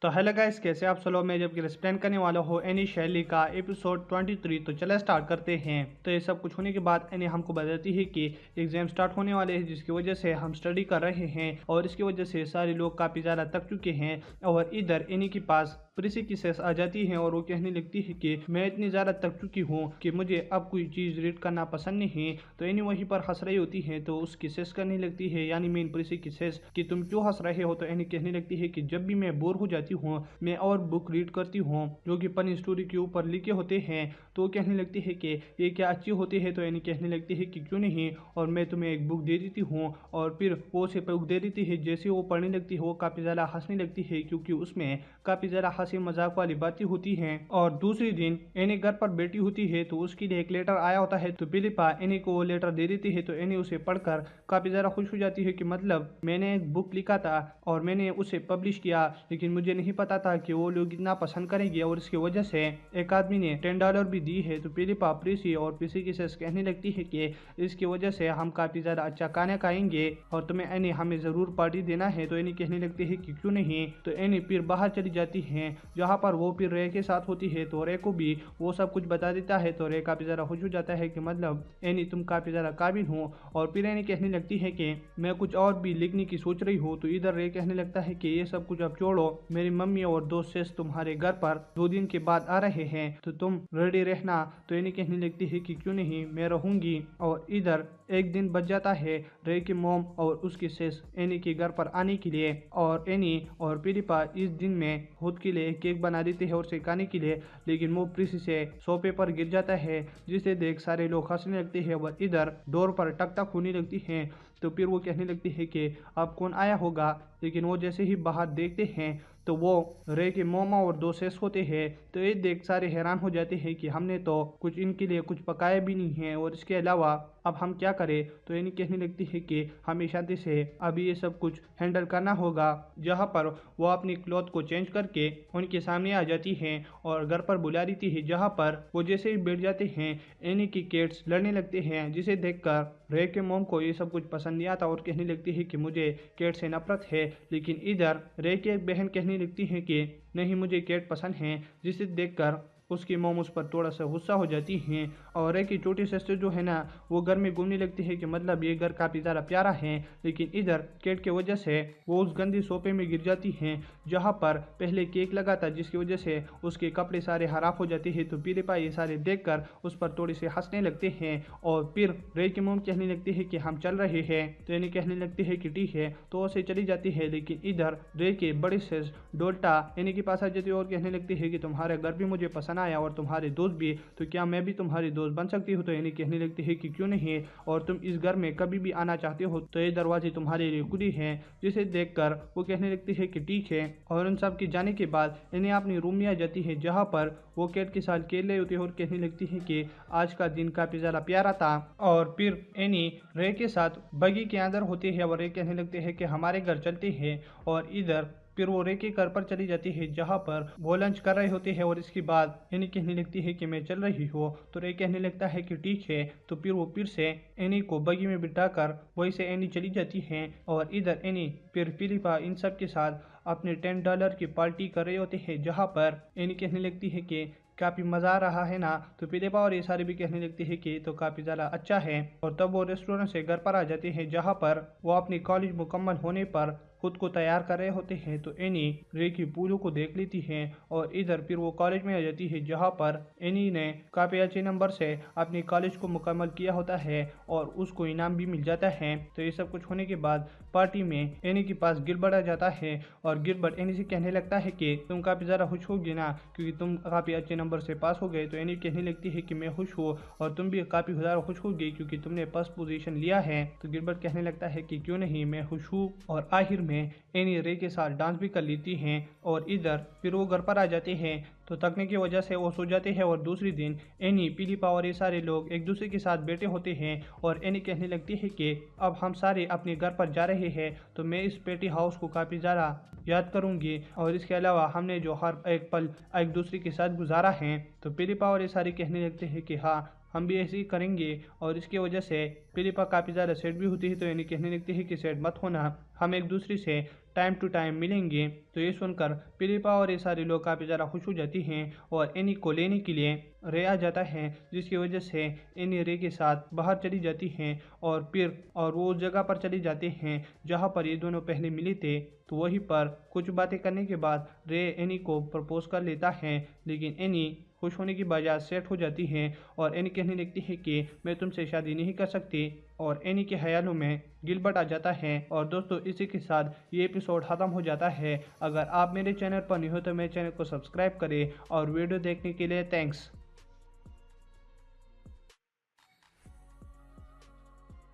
तो hello guys, कैसे आप सब लोग। मैं जब एक्सप्लेन करने वाला हूँ एनी शैली का एपिसोड 23। तो चले स्टार्ट करते हैं। तो ये सब कुछ होने के बाद एनी हमको बताती है कि एग्जाम स्टार्ट होने वाले हैं, जिसकी वजह से हम स्टडी कर रहे हैं और इसकी वजह से सारे लोग काफ़ी ज़्यादा थक चुके हैं। और इधर एनी के पास प्रिसी की सेस आ जाती है और वो कहने लगती है कि मैं इतनी ज़्यादा थक चुकी हूँ कि मुझे अब कोई चीज़ रीड करना पसंद नहीं है। तो एनी वहीं पर हंस रही होती है तो उसकी सेस करने लगती है, यानी मेन प्रिसी की सेस, कि तुम क्यों हंस रहे हो। तो एनी कहने लगती है कि जब भी मैं बोर हो जाती हूँ मैं और बुक रीड करती हूँ जो कि फनी स्टोरी के ऊपर लिखे होते हैं। तो वो कहने लगती है कि ये क्या अच्छी होती है। तो एनी कहने लगती है कि क्यों नहीं, और मैं तुम्हें एक बुक दे देती हूँ। और फिर वो उसे बुक दे देती है। जैसे वो पढ़ने लगती है वो काफ़ी ज़्यादा हंसने लगती है, क्योंकि उसमें काफ़ी ज़्यादा हंसी मजाक वाली बातें होती हैं। और दूसरे दिन एनी घर पर बैठी होती है तो उसके लिए एक लेटर आया होता है। तो फिलिपा एनी को वो लेटर दे देती है। तो एनी उसे पढ़कर काफ़ी ज़्यादा खुश हो जाती है कि मतलब मैंने एक बुक लिखा था और मैंने उसे पब्लिश किया, लेकिन मुझे नहीं पता था कि वो लोग इतना पसंद करेंगे, और इसकी वजह से एक आदमी ने $10 भी दी है। तो फिलिपा प्रीसी और प्रीसी की सेस कहने लगती है कि इसकी वजह से हम काफ़ी ज़्यादा अच्छा खाना खाएंगे और तुम्हें एनी हमें ज़रूर पार्टी देना है। तो एनी कहने लगती है कि क्यों नहीं। तो एनी फिर बाहर चली जाती है, जहाँ पर वो फिर रे के साथ होती है। तो रे को भी वो सब कुछ बता देता है। तो रे काफ़ी ज़्यादा खुश हो जाता है कि मतलब एनी तुम काफ़ी ज़्यादा काबिल हो। और फिर एनी कहने लगती है कि मैं कुछ और भी लिखने की सोच रही हूँ। तो इधर रे कहने लगता है कि ये सब कुछ अब छोड़ो, मेरी मम्मी और दोस्त शेष तुम्हारे घर पर 2 दिन के बाद आ रहे हैं तो तुम रेडी रहना। तो एनी कहने लगती है कि क्यों नहीं, मैं रहूंगी। और इधर एक दिन बच जाता है रे की मोम और उसकी सेस एनी के घर पर आने के लिए। और एनी और फिलिपा इस दिन में खुद के लिए केक बना देते हैं और उसे खाने के लिए, लेकिन वो प्रीसी से सोफे पर गिर जाता है, जिसे देख सारे लोग हंसने लगते हैं। और इधर डोर पर टक टक होने लगती है। तो फिर वो कहने लगती है कि अब कौन आया होगा, लेकिन वो जैसे ही बाहर देखते हैं तो वो रे के मोमा और 2 सेस होते हैं। तो ये देख सारे हैरान हो जाते हैं कि हमने तो कुछ इनके लिए कुछ पकाया भी नहीं है, और इसके अलावा अब हम क्या करें। तो इन्हें कहने लगती है कि हमें शांति से अभी ये सब कुछ हैंडल करना होगा, जहाँ पर वो अपनी क्लॉथ को चेंज करके उनके सामने आ जाती हैं और घर पर बुला देती है, जहाँ पर वो जैसे ही बैठ जाते हैं एनी की कैट्स लड़ने लगते हैं, जिसे देखकर रे के मोम को ये सब कुछ पसंद नहीं आता और कहने लगती है कि मुझे कैट से नफरत है। लेकिन इधर रे की एक बहन कहने लगती है कि नहीं, मुझे कैट पसंद है, जिसे देखकर उसकी मोम उस पर थोड़ा सा गुस्सा हो जाती हैं। और रे की छोटी सिस्टर जो है ना, वो घर में घूमने लगती है कि मतलब ये घर काफ़ी ज़्यादा प्यारा है। लेकिन इधर कैट की वजह से वो उस गंदी सोफे में गिर जाती हैं, जहाँ पर पहले केक लगा था, जिसकी वजह से उसके कपड़े सारे खराब हो जाते हैं। तो फिलिपा ये सारे देखकर उस पर थोड़ी से हंसने लगते हैं। और फिर रे की मोम कहने लगती है कि हम चल रहे हैं। तो यानी कहने लगती है कि ठीक है, तो उसे चली जाती है। लेकिन इधर रे के बड़े से डोल्टा यानी के पास आ जाती है और कहने लगती है कि तुम्हारे घर भी मुझे पसंद आया और तुम्हारे दोस्त भी, तो क्या मैं भी तुम्हारी दोस्त बन सकती हूँ। तो यानी कहने लगती है कि क्यों नहीं, और तुम इस घर में कभी भी आना चाहते हो तो ये दरवाजे तुम्हारे लिए खुली हैं। जिसे देखकर वो कहने लगती है कि ठीक है। और उन सब के जाने के बाद इन्हें अपनी रूम में आ जाती है, जहाँ पर वो कैट के साथ खेल रही होती है और कहने लगती है कि आज का दिन काफी ज्यादा प्यारा था। और फिर एनी रे के साथ बगी के अंदर होती है और रे कहने लगते हैं कि हमारे घर चलते हैं। और इधर फिर वो रे के घर पर चली जाती है, जहाँ पर वो लंच कर रहे होते हैं। और इसके बाद एनी कहने लगती है कि मैं चल रही हूँ। तो रे कहने लगता है कि ठीक है। तो फिर वो फिर से एनी को बगी में बिठाकर वहीं से एनी चली जाती है। और इधर एनी फिर फिलिपा इन सब के साथ अपने $10 की पार्टी कर रहे होते हैं, जहाँ पर एनी कहने लगती है कि काफ़ी मज़ा आ रहा है ना। तो फिलिपा और ये सारे भी कहने लगती है कि तो काफ़ी ज़्यादा अच्छा है। और तब वो रेस्टोरेंट से घर पर आ जाते हैं, जहाँ पर वो अपनी कॉलेज मुकम्मल होने पर खुद को तैयार कर रहे होते हैं। तो एनी रे की पूजो को देख लेती है और इधर फिर वो कॉलेज में आ जाती है, जहाँ पर एनी ने काफ़ी अच्छे नंबर से अपनी कॉलेज को मुकम्मल किया होता है और उसको इनाम भी मिल जाता है। तो ये सब कुछ होने के बाद पार्टी में एनी के पास गिलबर्ट आ जाता है और गिलबर्ट एनी से कहने लगता है कि तुम काफ़ी ज़्यादा खुश होगी ना, क्योंकि तुम काफ़ी अच्छे नंबर से पास हो गए। तो एनी कहने लगती है कि मैं खुश हूँ और तुम भी काफ़ी ज़्यादा खुश होगी क्योंकि तुमने फर्स्ट पोजीशन लिया है। तो गिलबर्ट कहने लगता है कि क्यों नहीं, मैं खुश हूँ। और आखिर में एनी रे के साथ डांस भी कर लेती हैं। और इधर फिर वो घर पर आ जाते हैं, तो थकने की वजह से वो सो जाते हैं। और दूसरे दिन एनी, फिलिपा और ये सारे लोग एक दूसरे के साथ बैठे होते हैं और एनी कहने लगती है कि अब हम सारे अपने घर पर जा रहे हैं, तो मैं इस पेटी हाउस को काफ़ी ज़्यादा याद करूंगी। और इसके अलावा हमने जो हर एक पल एक दूसरे के साथ गुजारा है। तो फिलिपा और ये सारे कहने लगते हैं कि हाँ, हम भी ऐसे ही करेंगे। और इसकी वजह से फिलिपा काफ़ी ज़्यादा सैड भी होती है, तो एनी कहने लगती है कि सैड मत होना, हम एक दूसरे से टाइम टू टाइम मिलेंगे। तो ये सुनकर फिलिपा और ये सारे लोग काफ़ी ज़्यादा खुश हो जाती हैं और एनी को लेने के लिए रे आ जाता है, जिसकी वजह से एनी रे के साथ बाहर चली जाती हैं और वो उस जगह पर चली जाते हैं जहाँ पर ये दोनों पहले मिले थे। तो वहीं पर कुछ बातें करने के बाद रे एनी को प्रपोज कर लेता है, लेकिन एनी खुश होने की बजाय सेट हो जाती है और एनी कहने लगती है कि मैं तुमसे शादी नहीं कर सकती। और एनी के ख्यालों में गिलबर्ट आ जाता है। और दोस्तों इसी के साथ ये एपिसोड ख़त्म हो जाता है। अगर आप मेरे चैनल पर नहीं हो तो मेरे चैनल को सब्सक्राइब करें और वीडियो देखने के लिए थैंक्स।